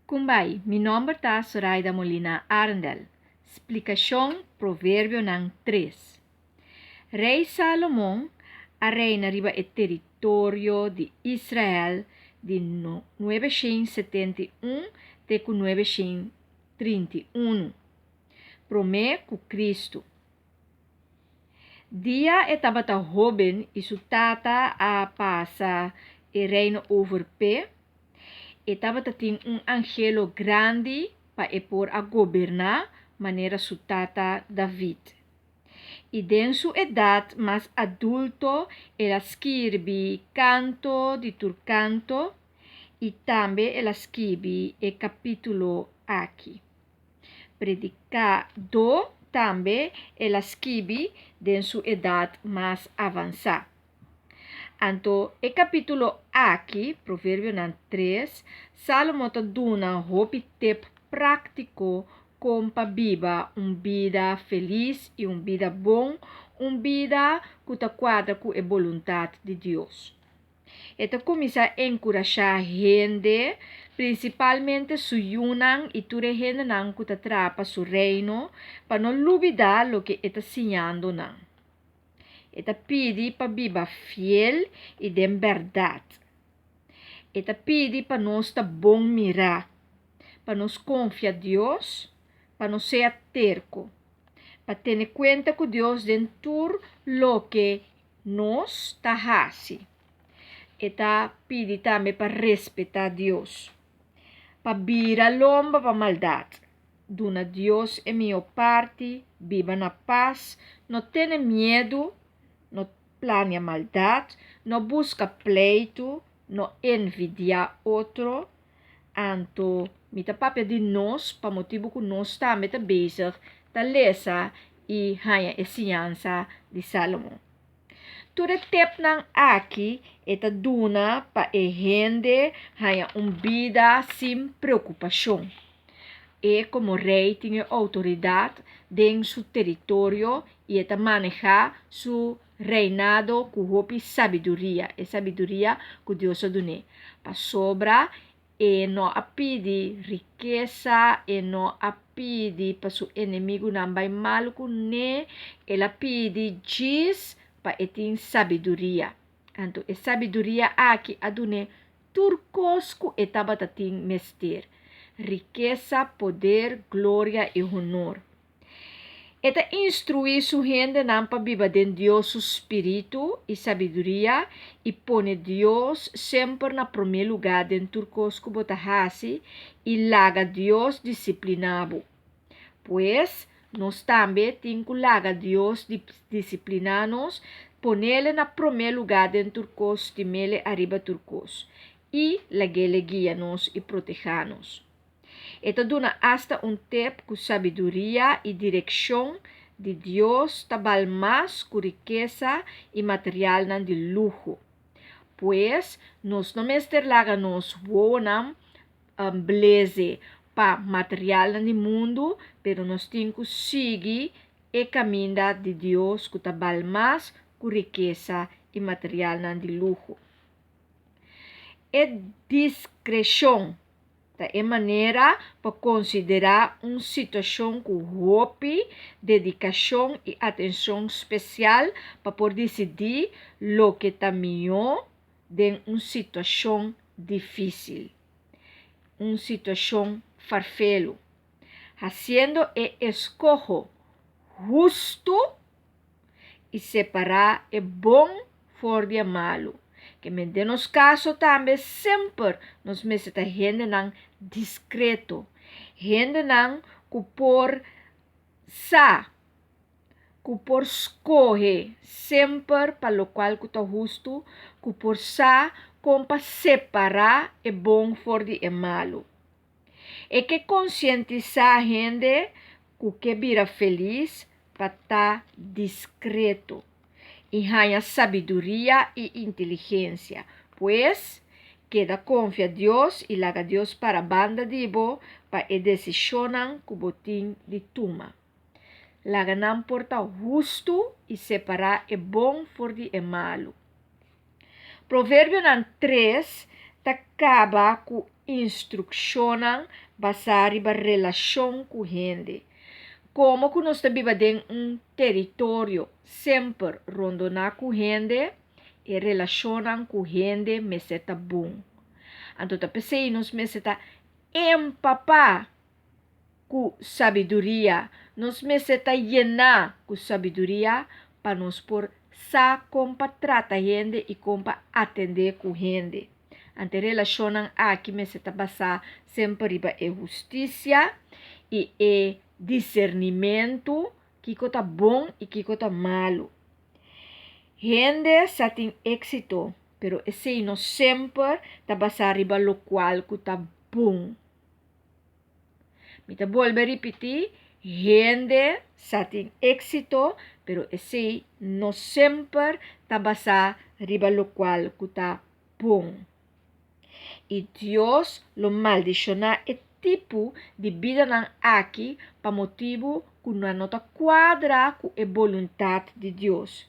Kumbay, mi nome está Zoraida Molina Arndel. Explicação Provérbio ng 3. Rei Salomão a reina riba o território de Israel de 971 até 931. Promé com Cristo. Dia estava jovem e sua tata a passa e reino over pé. Estava tinha angelo grande para por a governar maneira sua tata David. E den sua idade mais adulto, ela escreve canto de turcanto e também ela escreve o capítulo aqui. Predicado também ela escreve den sua idade mais avançada. Anto, o capítulo aqui, Provérbio 3, Salomão te dona hopi tip prático como para viver vida feliz e vida bom, vida que te quadra com a vontade de Deus. E te começa a encorajar gente, principalmente su yunan e ture gente nan que te trapa su reino, para não olvidar lo que está ensinando nan. Eta pede para viver fiel e de verdade. Eta pede para nós estar bom mirar, para nós confiar em Deus, para não ser terco, para ter conta que Deus dentro lo que nós está fazendo. Eta pede também para respeitar Deus, para virar lomba para maldade. Dona Deus é minha parte, viva na paz, não tenha medo, não planeia maldade, não busca pleito, não envidia outro. Anto, mita papel de nós, para motivo que nós estamos bezig, da lesa e hanha ensinança de Salomão. Tudo tempo nang aqui, eta duna para a gente hanha vida sem preocupação. E como rei tinha autoridade dentro seu território e eta manejar seu reinado com sabedoria. E sabedoria que Deus a deu. Para sobra, e não a pedir riqueza, e não a pedir para seu inimigo não vai mal com ele, ela pede diz para ter sabedoria. Então, a sabedoria aqui a deu turcos que estava tem mester. Riqueza, poder, glória e honor. Eta instruir su gente para viver de Deus su espírito e sabedoria e pone Deus sempre na primeiro lugar dentro turcos que botahasi e laga Deus disciplinado. Pois, nós também temos que laga Deus disciplinados, ponele na primeiro lugar dentro turcos, timele arriba turcos e lagele guia-nos e proteja-nos. Esta dona hasta tempo com sabedoria e direção de Deus tabal mais com riqueza e material nan de luxo. Pois, nós não mesterlaga nos voam bleze para material nan de mundo, pero nós temos que seguir o caminho de Deus que tabal mais com riqueza e material nan de luxo. E discreção é maneira para considerar uma situação com hope, dedicação e atenção especial para poder decidir o que está melhor em uma situação difícil, uma situação farfelo. Haciendo e escojo justo e separar o bom for de malo. Que me nos caso também sempre nos meseta gente nang discreto, gente nang por escoge sempre para lo qual que tá justo, por como para separar o bom for de malo. E que conscientizar a gente que vira feliz para estar discreto. E ganha sabedoria e inteligência, pois queda confia a Deus e laga Deus para a banda de bo para e decisionan que botim de tuma. Laga não porta justo e separar o bom for de malo. Provérbio 3 acaba com instruksyonan basa riba relasyon ku gente. Como que nós viva em território, sempre rondona ku gente e relacionan ku gente meseta bom. Então, pensei nos meseta empapar com sabedoria, nos meseta llenar com sabedoria para nos por sa compa trata gente e compa atender com gente. Ante relacionam aqui meseta basa sempre riba e justiça e discernimento que tá bom e que tá malo. Gente sa tem éxito, pero esse não sempre tá basa riba lo qual que tá bom. Me vuelve a repetir, gente sa tem éxito, pero esse não sempre tá basa riba lo qual que tá bom. E Deus lo maldiciona e tipo de vida nan aqui pa motivo que não nota quadra com a vontade de Deus.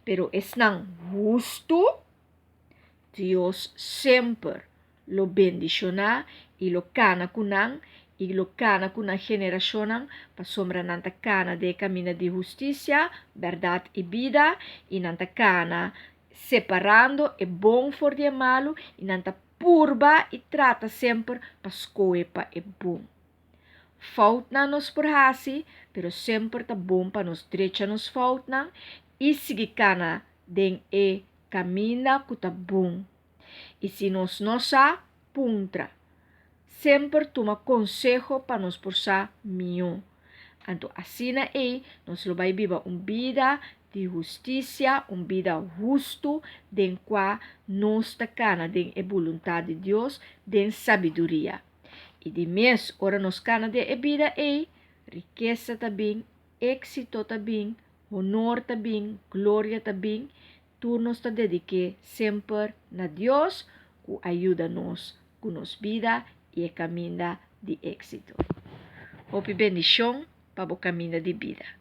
Pero es nan justo, Deus sempre lo bendiciona e lo cana kunan e lo cana kunan generacionan pa sombra nanta cana de camina de justiça, verdade e vida e nanta cana separando e bom for de malo e nanta purba e trata sempre pa scoe pa e bom. Fout na nos por hasi, pero sempre tá bom pa nos direita nos fout na e seguir cana den e camina que tá bom. E se nos nossa puntra, sempre toma consejo pa nos porsa melhor. Então, assim nos lo vai viver vida de justiça, vida justo, den qual nos tá cana den e vontade de Deus, den sabedoria. E de mês, ora nos cana de e vida riqueza também, éxito também, honor também, glória também, tu nos te dedique sempre na Deus, que ajuda-nos com nos vida e caminho de éxito. Hope bendição para o caminho de vida.